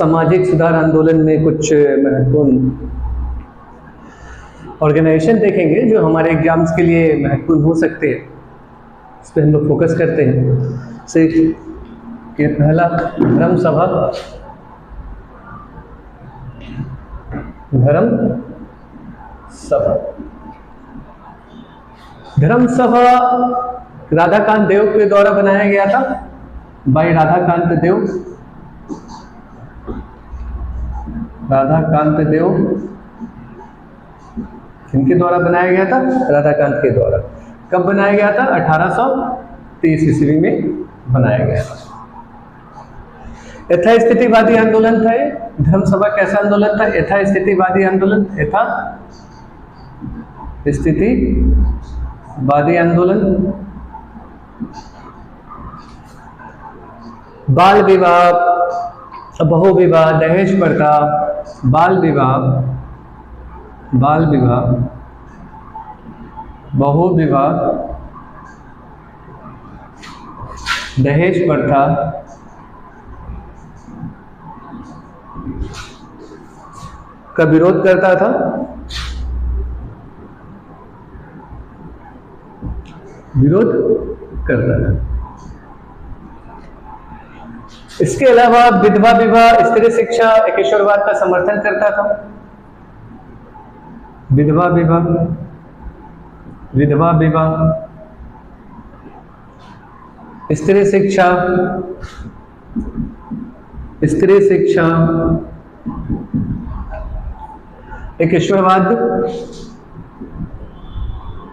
सामाजिक सुधार आंदोलन में कुछ महत्वपूर्ण ऑर्गेनाइजेशन देखेंगे जो हमारे एग्जाम्स के लिए महत्वपूर्ण हो सकते हैं, इस पर हम लोग फोकस करते हैं। से कि पहला धर्म सभा, धर्म सभा। धर्म सभा राधाकांत देव के द्वारा बनाया गया था, बाई राधाकांत देव। राधाकांत देव इनके द्वारा बनाया गया था, राधाकांत के द्वारा। कब बनाया गया था? 1830 ईस्वी में बनाया गया था। यथास्थितिवादी आंदोलन था ये। धर्म सभा कैसा आंदोलन था? यथास्थितिवादी आंदोलन। यथा स्थितिवादी आंदोलन। बाल विवाह, बहु विवाह, दहेज प्रथा, बाल विवाह, बाल विवाह, बहु विवाह, दहेज प्रथा, का विरोध करता था। विरोध करता था। इसके अलावा विधवा विवाह, स्त्री शिक्षा, एकेश्वरवाद का समर्थन करता था। विधवा विवाह, विधवा विवाह, स्त्री शिक्षा, स्त्री शिक्षा, एकेश्वरवाद,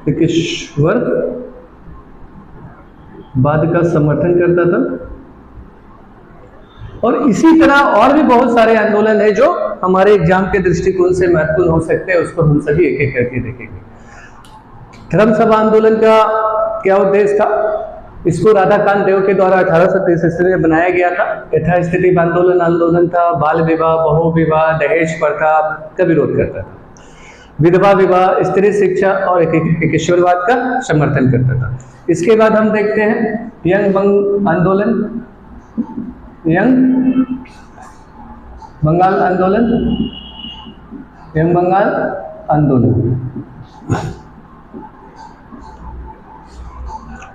एकेश्वरवाद का समर्थन करता था। और इसी तरह और भी बहुत सारे आंदोलन है जो हमारे एग्जाम के दृष्टिकोण से महत्वपूर्ण हो सकते हैं, उसको हम सभी एक एक करके देखेंगे। धर्म सभा आंदोलन का क्या उद्देश्य था? इसको राधाकांत देव के द्वारा 1830 ईस्वी में बनाया गया था। यथास्थिति आंदोलन था। बाल विवाह, बहु विवाह, दहेज प्रथा का विरोध करता था। विधवा विवाह, स्त्री शिक्षा और एकेश्वरवाद का समर्थन करता था। इसके बाद हम देखते हैं यंग बंग आंदोलन, यंग बंगाल आंदोलन, यंग बंगाल आंदोलन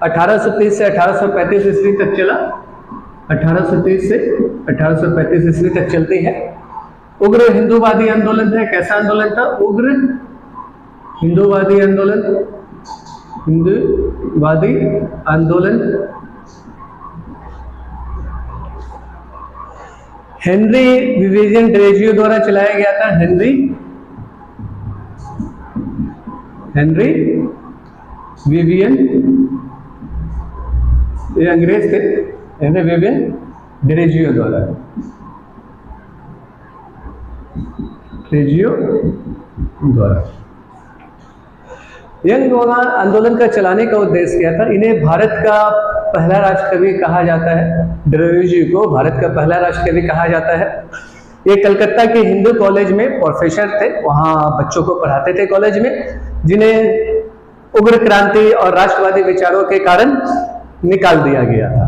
1830 से 1835 ईस्वी तक चला। 1830 से 1835 ईस्वी तक चलती है। उग्र हिंदूवादी आंदोलन था। कैसा आंदोलन था? उग्र हिंदूवादी आंदोलन, हिंदूवादी आंदोलन। हेनरी विवियन डिरेजियो द्वारा चलाया गया था। हेनरी विवियन, ये अंग्रेज थे। हेनरी विवियन डिरेजियो द्वारा, डिरेजियो द्वारा यंग बंगाल आंदोलन का चलाने का उद्देश्य क्या था? इन्हें भारत का पहला राष्ट्रकवि कहा जाता है। डिरेजियो को भारत का पहला राष्ट्रकवि कहा जाता है। ये कलकत्ता के हिंदू कॉलेज में प्रोफेसर थे, वहाँ बच्चों को पढ़ाते थे कॉलेज में, जिन्हें उग्र क्रांति और राष्ट्रवादी विचारों के कारण निकाल दिया गया था।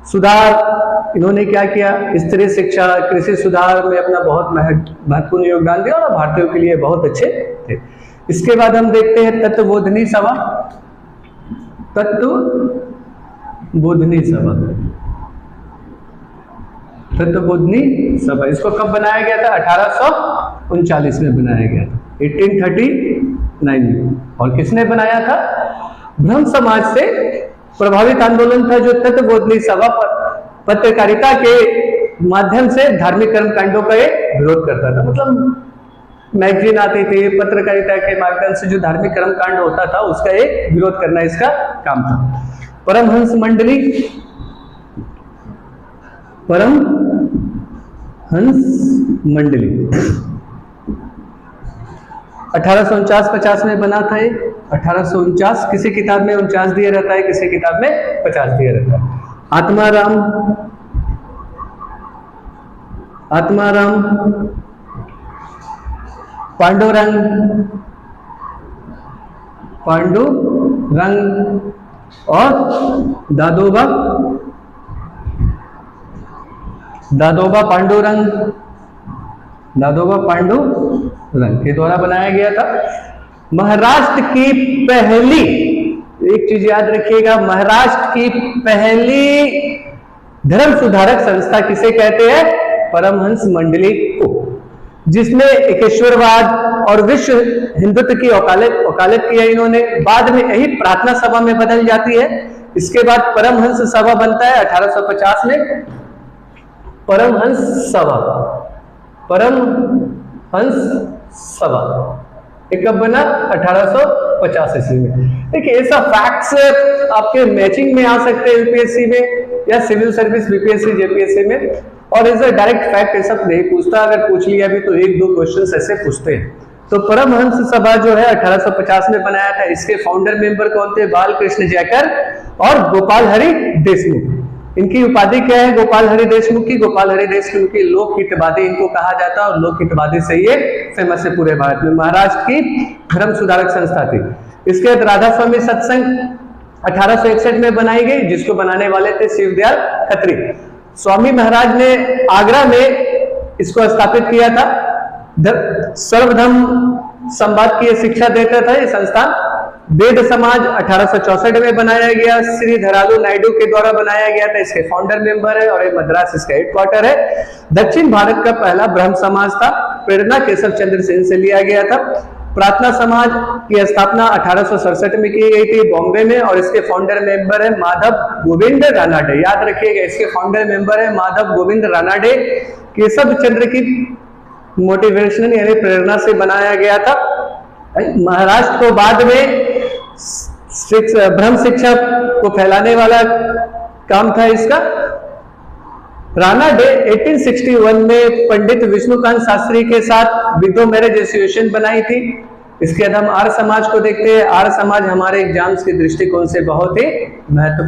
सुधार इन्होंने क्या किया? स्त्री शिक्षा, कृषि सुधार में अपना बहुत महत्वपूर्ण योगदान दिया और भारतीयों के लिए बहुत अच्छे थे। इसके बाद हम देखते हैं तत्वबोधिनी सभा। तत्वबोधिनी सभा, तत्वबोधिनी सभा, इसको कब बनाया गया था? 1839 में बनाया गया था, 1839 में। और किसने बनाया था? ब्रह्म समाज से प्रभावित आंदोलन था जो तत्वबोधिनी सभा पर पत्रकारिता के माध्यम से धार्मिक कर्मकांडों का विरोध करता था। मतलब मैगजीन आती थी, पत्रकारिता के माध्यम से जो धार्मिक कर्मकांड होता था उसका एक विरोध करना इसका काम था। परमहंस मंडली, परमहंस मंडली 1849-50 में बना था ये। 1849, किसी किताब में 49 दिया रहता है, किसी किताब में 50 दिया रहता है। आत्माराम, आत्माराम, पांडुरंग, पांडुरंग और दादोबा दादोबा पांडुरंग के द्वारा बनाया गया था। महाराष्ट्र की पहली, एक चीज याद रखिएगा, महाराष्ट्र की पहली धर्म सुधारक संस्था किसे कहते हैं? परमहंस मंडली को, जिसमें एकेश्वरवाद और विश्व हिंदुत्व की वकालत किया इन्होंने। बाद में यही प्रार्थना सभा में बदल जाती है। इसके बाद परमहंस सभा बनता है 1850 में। परमहंस सभा एक कब बना? 1850 ईस्वी में। देखिए ऐसा फैक्ट्स आपके मैचिंग में आ सकते हैं यूपीएससी में या सिविल सर्विस बीपीएससी जेपीएससी में, और इज अ डायरेक्ट फैक्ट ऐसा नहीं पूछता। अगर पूछ लिया भी तो एक दो क्वेश्चंस ऐसे पूछते हैं। तो परमहंस सभा जो है 1850 में बनाया था। इसके फाउंडर मेंबर कौन थे? बालकृष्ण जैकर और गोपाल हरि देशमुख। इनकी उपाधि क्या है गोपाल हरि देशमुख की? गोपाल हरि देशमुख की लोकहितवादी इनको कहा जाता है, और लोकहितवादी से ये फेमस है पूरे भारत में। महाराष्ट्र की धर्म सुधारक संस्था थी। इसके बाद राधा स्वामी सत्संग 1861 में बनाई गई, जिसको बनाने वाले थे शिवदयाल खत्री। स्वामी महाराज ने आगरा में इसको स्थापित किया था। सर्वधर्म संवाद की शिक्षा देता था ये संस्थान। वेद समाज 1864 में बनाया गया, श्री धरालू नायडू के द्वारा बनाया गया था। इसके फाउंडर मेंबर है और ये मद्रास इसका हेडक्वार्टर है। दक्षिण भारत का पहला ब्रह्म समाज था, प्रेरणा केशव चंद्र सेन से लिया गया था। प्रार्थना समाज की स्थापना 1867 में की गई थी बॉम्बे में, और इसके फाउंडर मेंबर है माधव गोविंद रानाडे। याद रखिएगा, इसके फाउंडर मेंबर है माधव गोविंद रानाडे। केशव चंद्र की मोटिवेशनल यानी प्रेरणा से बनाया गया था। महाराष्ट्र को बाद में ब्रह्म शिक्षा को फैलाने वाला काम था इसका। रानाडे 1861 में पंडित विष्णुकांत शास्त्री के साथ विडो मैरिज एसोसिएशन बनाई थी। इसके बाद हम आर्य समाज को देखते हैं। आर्य समाज हमारे एग्जाम्स के दृष्टिकोण से बहुत ही महत्वपूर्ण